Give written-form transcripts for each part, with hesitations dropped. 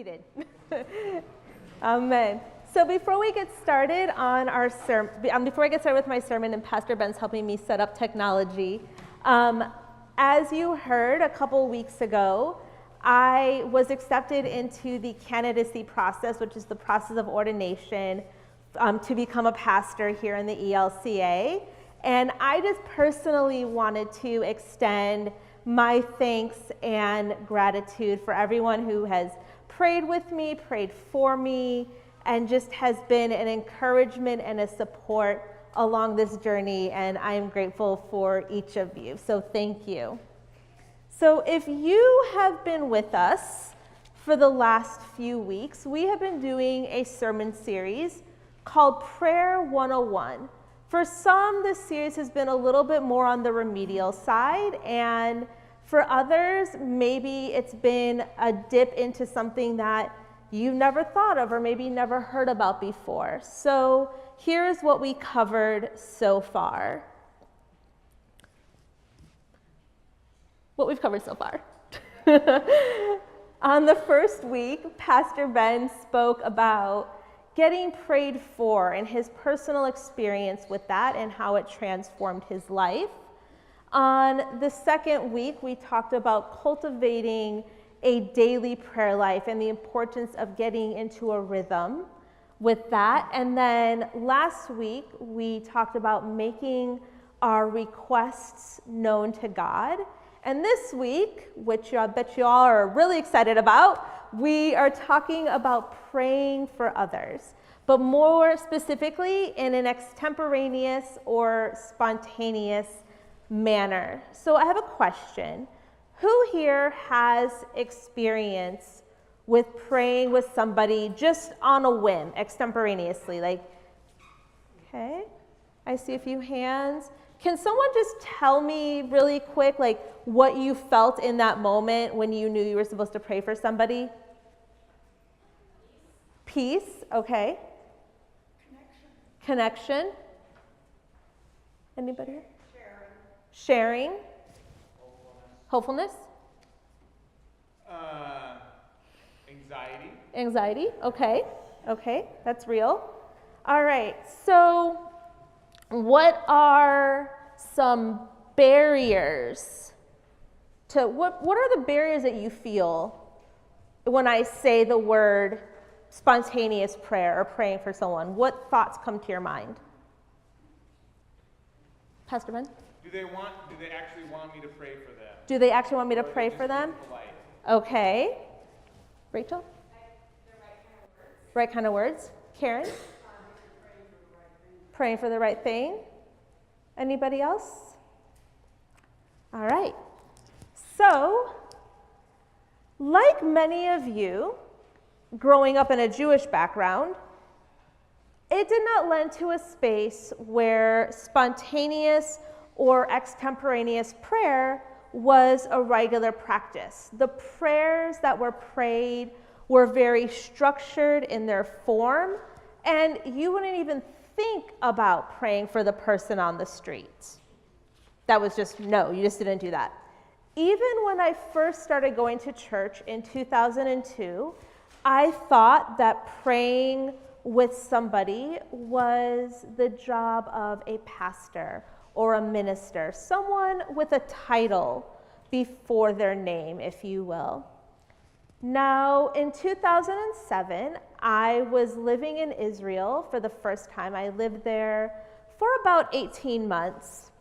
seated. Amen. So before we get started on our sermon, before I get started with my sermon, and Pastor Ben's helping me set up technology, as you heard a couple weeks ago, I was accepted into the candidacy process, which is the process of ordination to become a pastor here in the ELCA. And I just personally wanted to extend my thanks and gratitude for everyone who has prayed with me, prayed for me, and just has been an encouragement and a support along this journey. And I am grateful for each of you. So thank you. So if you have been with us for the last few weeks, we have been doing a sermon series called Prayer 101. For some, this series has been a little bit more on the remedial side, and for others, maybe it's been a dip into something that you've never thought of or maybe never heard about before. So here's what we covered so far. What we've covered so far. On the first week, Pastor Ben spoke about getting prayed for and his personal experience with that and how it transformed his life. On the second week, we talked about cultivating a daily prayer life and the importance of getting into a rhythm with that. And then last week, we talked about making our requests known to God. And this week, which I bet you all are really excited about, we are talking about praying for others, but more specifically in an extemporaneous or spontaneous manner. So I have a question. Who here has experience with praying with somebody just on a whim, extemporaneously? Like, okay, I see a few hands. Can someone just tell me really quick, like, what you felt in that moment when you knew you were supposed to pray for somebody? Peace, okay. Connection. Anybody? Sharing. Hopefulness. Anxiety, okay. Okay, that's real. All right, so what are some barriers to, what are the barriers that you feel when I say the word spontaneous prayer or praying for someone? What thoughts come to your mind? Pastor Ben? Do they actually want me to pray for them? Do they actually want me to pray for them? Okay. Rachel? The right kind of words. Karen? Praying for the right thing. Anybody else? All right. So, like many of you, growing up in a Jewish background, it did not lend to a space where spontaneous or extemporaneous prayer was a regular practice. The prayers that were prayed were very structured in their form, and you wouldn't even think about praying for the person on the street. That was just, no, you just didn't do that. Even when I first started going to church in 2002, I thought that praying with somebody was the job of a pastor or a minister, someone with a title before their name, if you will. Now, in 2007, I was living in Israel for the first time. I lived there for about 18 months.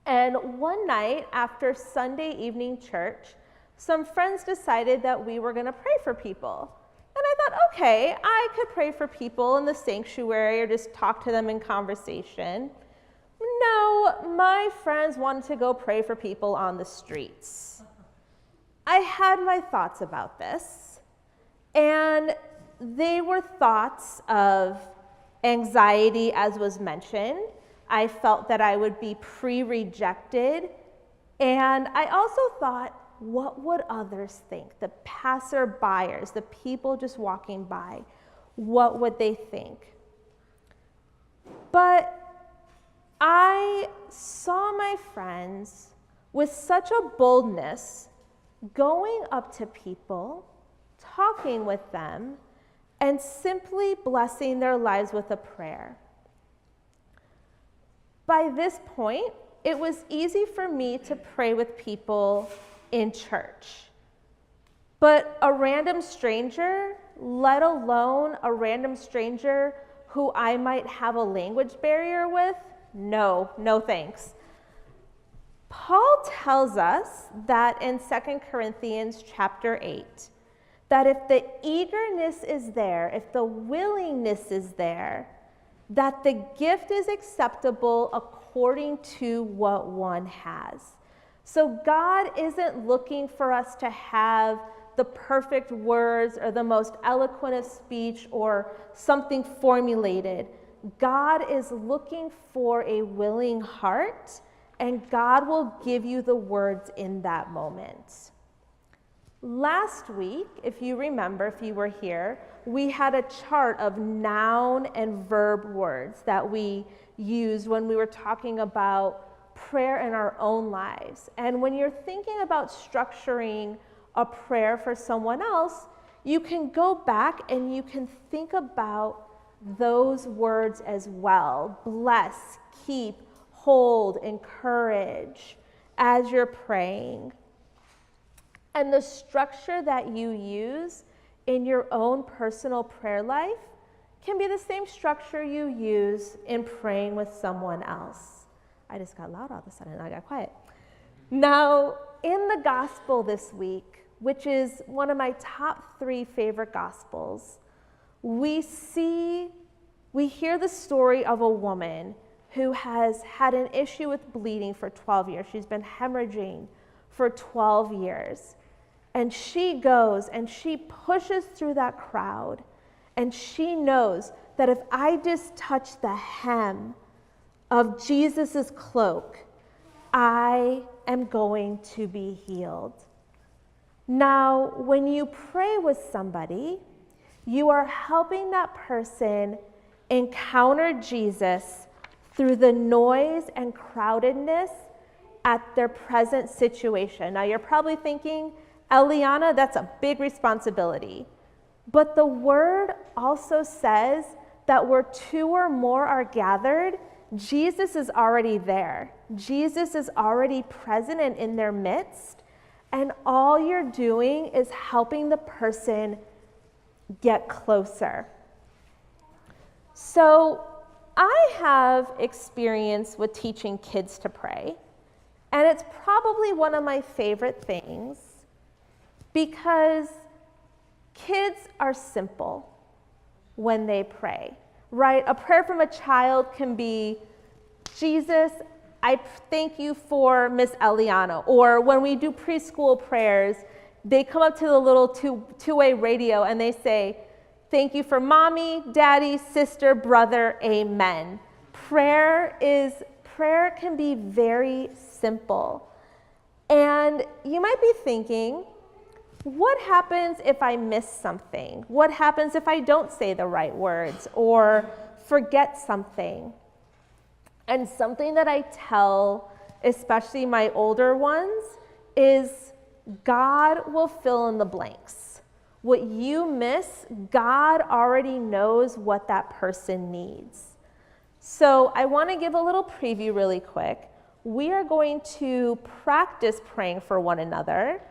And one night after Sunday evening church, some friends decided that we were going to pray for people. And I thought, okay, I could pray for people in the sanctuary or just talk to them in conversation. No, my friends wanted to go pray for people on the streets. I had my thoughts about this, and they were thoughts of anxiety, as was mentioned. I felt that I would be pre-rejected, and I also thought, what would others think? The passerbyers, the people just walking by, what would they think? But I saw my friends with such a boldness going up to people talking with them, and simply blessing their lives with a prayer. By this point, it was easy for me to pray with people in church. But a random stranger, let alone a random stranger who I might have a language barrier with, no thanks. Paul tells us that in 2 Corinthians chapter 8, that if the eagerness is there, if the willingness is there, that the gift is acceptable according to what one has. So God isn't looking for us to have the perfect words or the most eloquent of speech or something formulated. God is looking for a willing heart, and God will give you the words in that moment. Last week, if you remember, if you were here, we had a chart of noun and verb words that we used when we were talking about prayer in our own lives. And when you're thinking about structuring a prayer for someone else, you can go back and you can think about those words as well. Bless, keep, hold, encourage as you're praying. And the structure that you use in your own personal prayer life can be the same structure you use in praying with someone else. I just got loud all of a sudden, I got quiet. Now, in the gospel this week, which is one of my top 3 favorite gospels, we hear the story of a woman who has had an issue with bleeding for 12 years. She's been hemorrhaging for 12 years. And she goes and she pushes through that crowd, and she knows that if I just touch the hem of Jesus's cloak, I am going to be healed. Now, when you pray with somebody, you are helping that person encounter Jesus through the noise and crowdedness at their present situation. Now, you're probably thinking, Eliana, that's a big responsibility. But the word also says that where 2 or more are gathered, Jesus is already there. Jesus is already present and in their midst. And all you're doing is helping the person get closer. So I have experience with teaching kids to pray, and it's probably one of my favorite things because kids are simple when they pray, right? A prayer from a child can be, Jesus, I thank you for Miss Eliana. Or when we do preschool prayers, they come up to the little two-way radio and they say, thank you for mommy, daddy, sister, brother, amen. Prayer can be very simple. And you might be thinking, what happens if I miss something? What happens if I don't say the right words or forget something? And something that I tell, especially my older ones, is God will fill in the blanks. What you miss, God already knows what that person needs. So I want to give a little preview really quick. We are going to practice praying for one another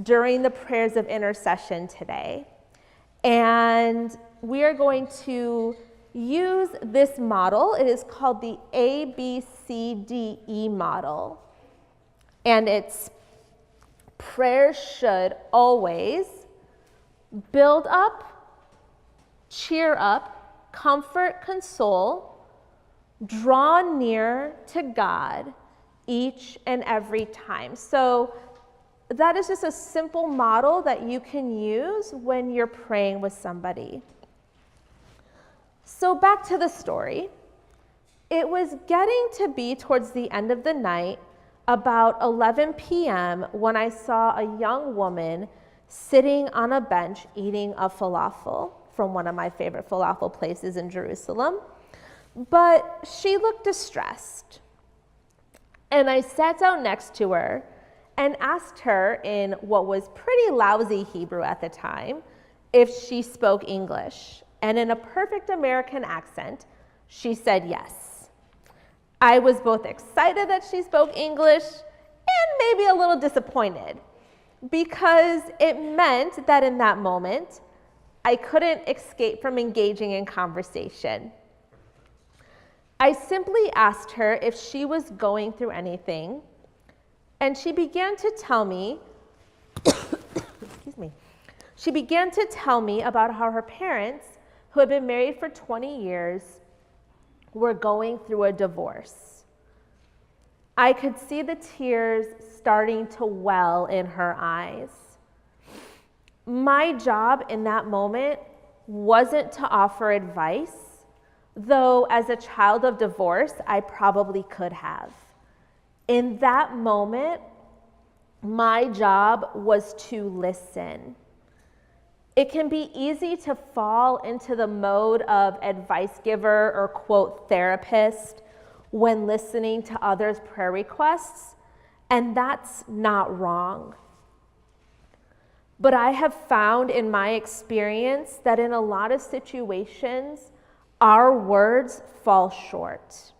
during the prayers of intercession today. And we are going to use this model. It is called the ABCDE model. And it's prayer should always build up, cheer up, comfort, console, draw near to God each and every time. So that is just a simple model that you can use when you're praying with somebody. So back to the story. It was getting to be towards the end of the night, about 11 p.m., when I saw a young woman sitting on a bench eating a falafel from one of my favorite falafel places in Jerusalem. But she looked distressed. And I sat down next to her and asked her in what was pretty lousy Hebrew at the time, if she spoke English, and in a perfect American accent, she said yes. I was both excited that she spoke English and maybe a little disappointed, because it meant that in that moment, I couldn't escape from engaging in conversation. I simply asked her if she was going through anything, and she began to tell me, excuse me, she began to tell me about how her parents, who had been married for 20 years, were going through a divorce. I could see the tears starting to well in her eyes. My job in that moment wasn't to offer advice, though as a child of divorce, I probably could have. In that moment, my job was to listen. It can be easy to fall into the mode of advice giver or quote therapist when listening to others' prayer requests, and that's not wrong. But I have found in my experience that in a lot of situations, our words fall short.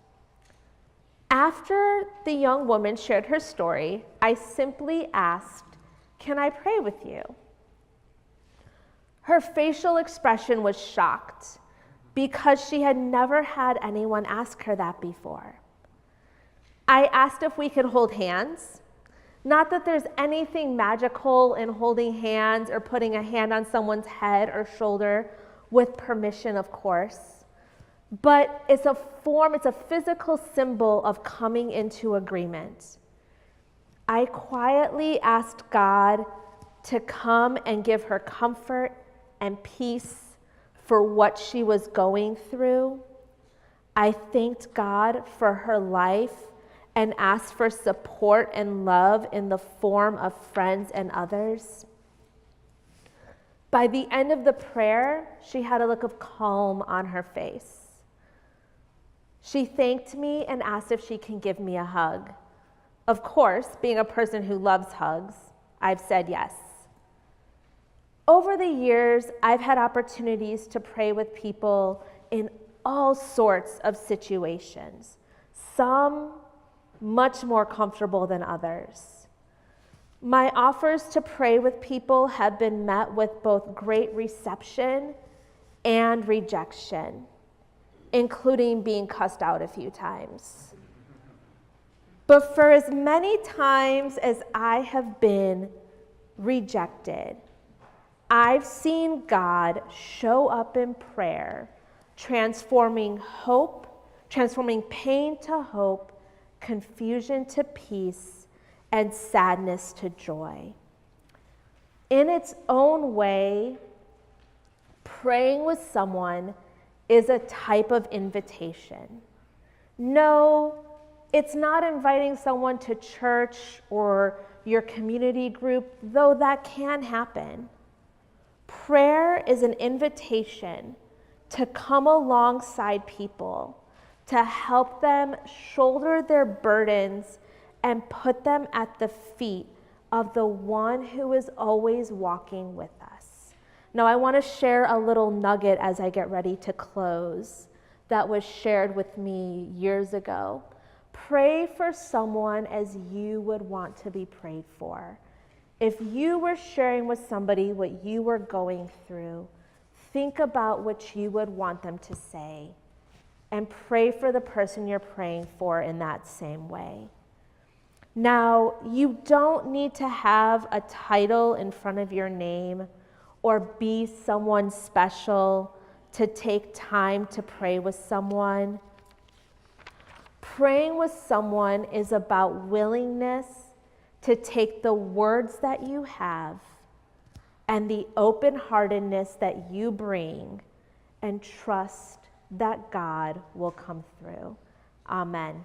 After the young woman shared her story, I simply asked, "Can I pray with you?" Her facial expression was shocked because she had never had anyone ask her that before. I asked if we could hold hands. Not that there's anything magical in holding hands or putting a hand on someone's head or shoulder, with permission, of course. But it's a form, it's a physical symbol of coming into agreement. I quietly asked God to come and give her comfort and peace for what she was going through. I thanked God for her life and asked for support and love in the form of friends and others. By the end of the prayer, she had a look of calm on her face. She thanked me and asked if she can give me a hug. Of course, being a person who loves hugs, I've said yes. Over the years, I've had opportunities to pray with people in all sorts of situations, some much more comfortable than others. My offers to pray with people have been met with both great reception and rejection, including being cussed out a few times. But for as many times as I have been rejected, I've seen God show up in prayer, transforming pain to hope, confusion to peace, and sadness to joy. In its own way, praying with someone is a type of invitation. No, it's not inviting someone to church or your community group, though that can happen. Prayer is an invitation to come alongside people, to help them shoulder their burdens and put them at the feet of the one who is always walking with us. Now, I want to share a little nugget as I get ready to close that was shared with me years ago. Pray for someone as you would want to be prayed for. If you were sharing with somebody what you were going through, think about what you would want them to say and pray for the person you're praying for in that same way. Now, you don't need to have a title in front of your name or be someone special to take time to pray with someone. Praying with someone is about willingness to take the words that you have and the open-heartedness that you bring and trust that God will come through. Amen.